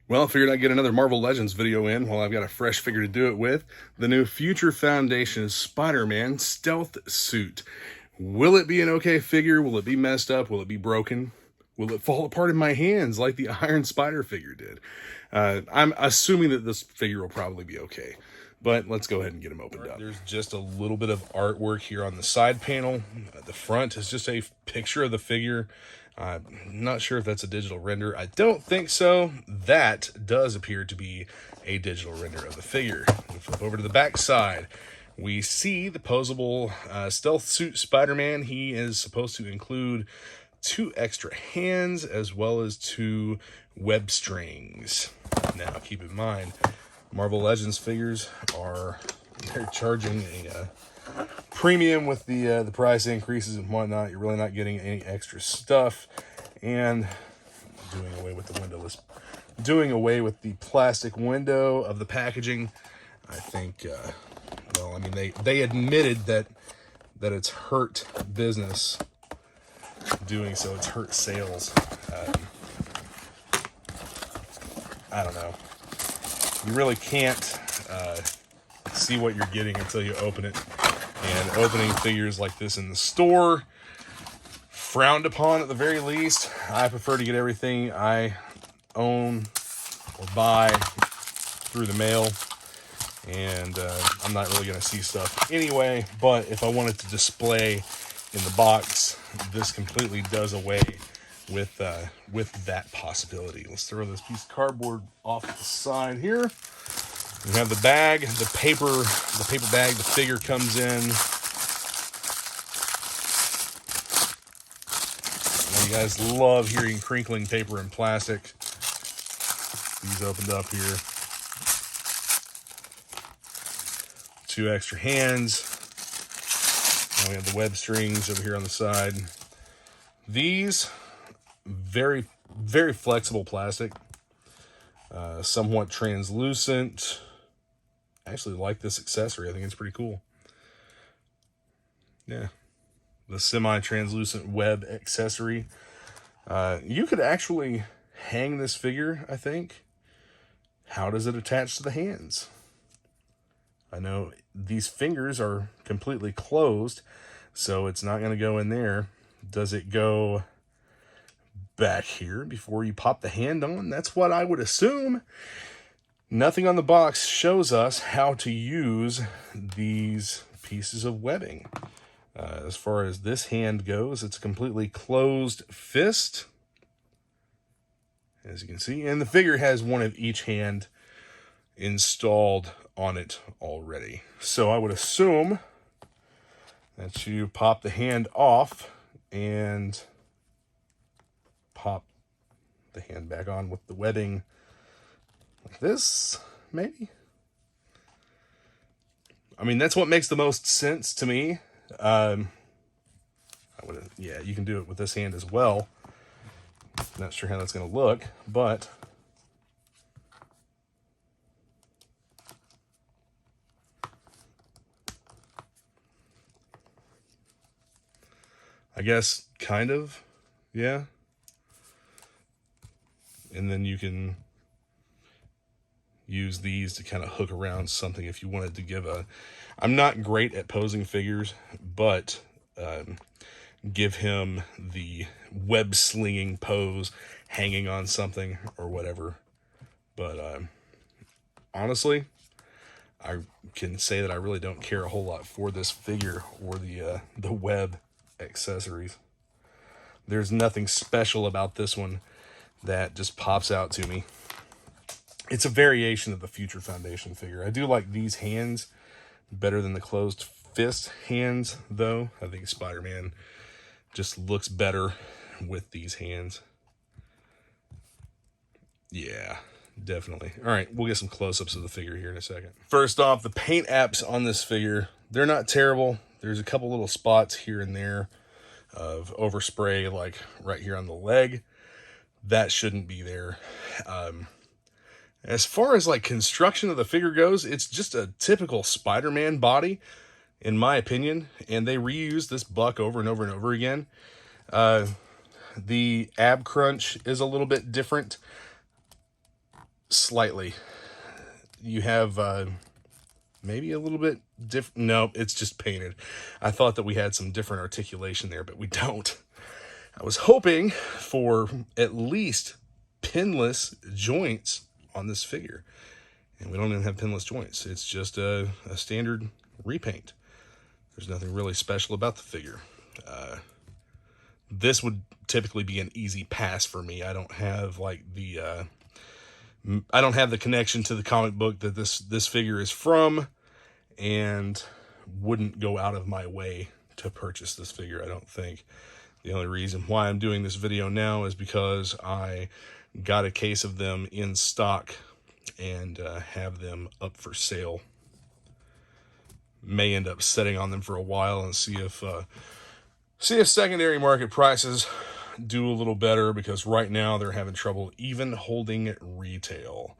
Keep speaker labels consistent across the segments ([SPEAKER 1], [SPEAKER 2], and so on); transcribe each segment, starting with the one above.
[SPEAKER 1] Well, I figured I'd get another Marvel Legends video in while I've got a fresh figure to do it with. The new Future Foundation Spider-Man Stealth Suit. Will it be an okay figure? Will it be messed up? Will it be broken? Will it fall apart in my hands like the Iron Spider figure did? I'm assuming that this figure will probably be okay. But let's go ahead and get him opened up. There's just a little bit of artwork here on the side panel. The front is just a picture of the figure. I'm not sure if that's a digital render. I don't think so. That does appear to be a digital render of the figure. We flip over to the back side. We see the posable stealth suit Spider-Man. He is supposed to include 2 extra hands as well as 2 web strings. Now, keep in mind, Marvel Legends figures they're charging a premium with the price increases and whatnot. You're really not getting any extra stuff, and doing away with the plastic window of the packaging. I think, well, I mean, they admitted that it's hurt business doing so. It's hurt sales. I don't know. You really can't see what you're getting until you open it. And opening figures like this in the store, frowned upon at the very least. I prefer to get everything I own or buy through the mail. And I'm not really going to see stuff anyway. But if I wanted to display in the box, this completely does away with that possibility. Let's throw this piece of cardboard off to the side here. We have the bag, the paper bag the figure comes in. Now you guys love hearing crinkling paper and plastic. These opened up here. 2 extra hands. Now we have the web strings over here on the side. These, very, very flexible plastic. Somewhat translucent. I actually like this accessory. I think it's pretty cool. Yeah. The semi-translucent web accessory. You could actually hang this figure, I think. How does it attach to the hands? I know these fingers are completely closed, so it's not going to go in there. Does it go back here before you pop the hand on? That's what I would assume. Nothing on the box shows us how to use these pieces of webbing. As far as this hand goes, it's a completely closed fist, as you can see, and the figure has one of each hand installed on it already. So I would assume that you pop the hand off and pop the hand back on with the webbing like this, maybe. I mean, that's what makes the most sense to me. Yeah, you can do it with this hand as well. Not sure how that's going to look, but I guess kind of, yeah. And then you can use these to kind of hook around something if you wanted to give a... I'm not great at posing figures, but give him the web slinging pose, hanging on something or whatever. But honestly, I can say that I really don't care a whole lot for this figure or the web accessories. There's nothing special about this one that just pops out to me. It's a variation of the Future Foundation figure. I do like these hands better than the closed fist hands, though. I think Spider-Man just looks better with these hands. Yeah, definitely. All right, we'll get some close-ups of the figure here in a second. First off, the paint apps on this figure, they're not terrible. There's a couple little spots here and there of overspray, like right here on the leg. That shouldn't be there. As far as like construction of the figure goes, it's just a typical Spider-Man body, in my opinion, and they reuse this buck over and over and over again. The ab crunch is a little bit different. slightly. You have maybe a little bit different. No, it's just painted. I thought that we had some different articulation there, but we don't. I was hoping for at least pinless joints on this figure, and we don't even have pinless joints. It's just a standard repaint. There's nothing really special about the figure. This would typically be an easy pass for me. I don't have like the I don't have the connection to the comic book that this figure is from, and wouldn't go out of my way to purchase this figure, I don't think. The only reason why I'm doing this video now is because I got a case of them in stock and have them up for sale. May end up sitting on them for a while and see if secondary market prices do a little better, because right now they're having trouble even holding retail.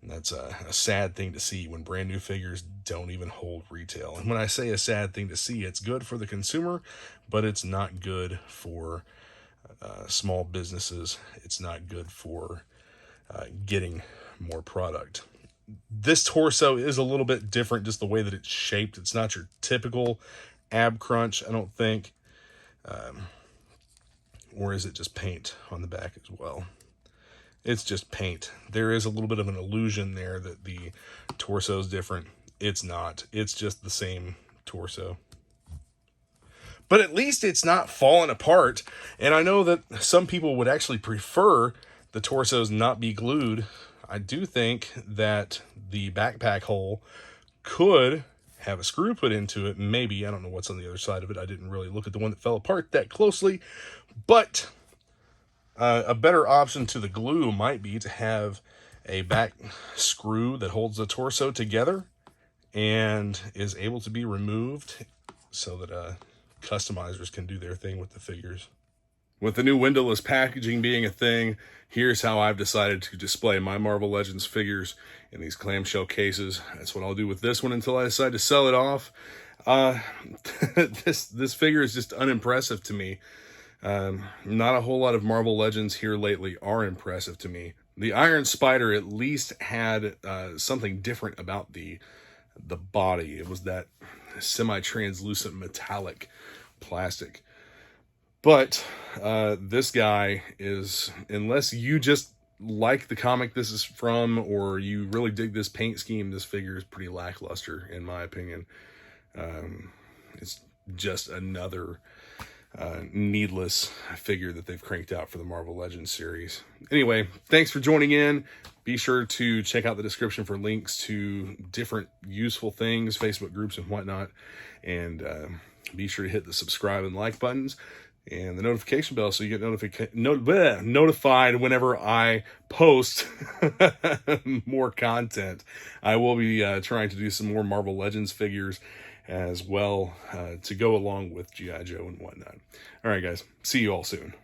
[SPEAKER 1] And that's a sad thing to see when brand new figures don't even hold retail. And when I say a sad thing to see, it's good for the consumer, but it's not good for small businesses. It's not good for getting more product. This torso is a little bit different, just the way that it's shaped. It's not your typical ab crunch, I don't think. Or is it just paint on the back as well? It's just paint. There is a little bit of an illusion there that the torso is different. It's not. It's just the same torso. But at least it's not falling apart. And I know that some people would actually prefer the torsos not be glued. I do think that the backpack hole could have a screw put into it. Maybe. I don't know what's on the other side of it. I didn't really look at the one that fell apart that closely. But a better option to the glue might be to have a back screw that holds the torso together and is able to be removed so that customizers can do their thing with the figures. With the new windowless packaging being a thing, here's how I've decided to display my Marvel Legends figures in these clamshell cases. That's what I'll do with this one until I decide to sell it off. This figure is just unimpressive to me. Not a whole lot of Marvel Legends here lately are impressive to me. The Iron Spider at least had something different about the body. It was that semi-translucent metallic plastic. But this guy is, unless you just like the comic this is from, or you really dig this paint scheme, this figure is pretty lackluster, in my opinion. It's just another needless figure that they've cranked out for the Marvel Legends series. Anyway, thanks for joining in. Be sure to check out the description for links to different useful things, Facebook groups and whatnot. And be sure to hit the subscribe and like buttons and the notification bell so you get notified whenever I post more content. I will be trying to do some more Marvel Legends figures as well to go along with G.I. Joe and whatnot. All right, guys. See you all soon.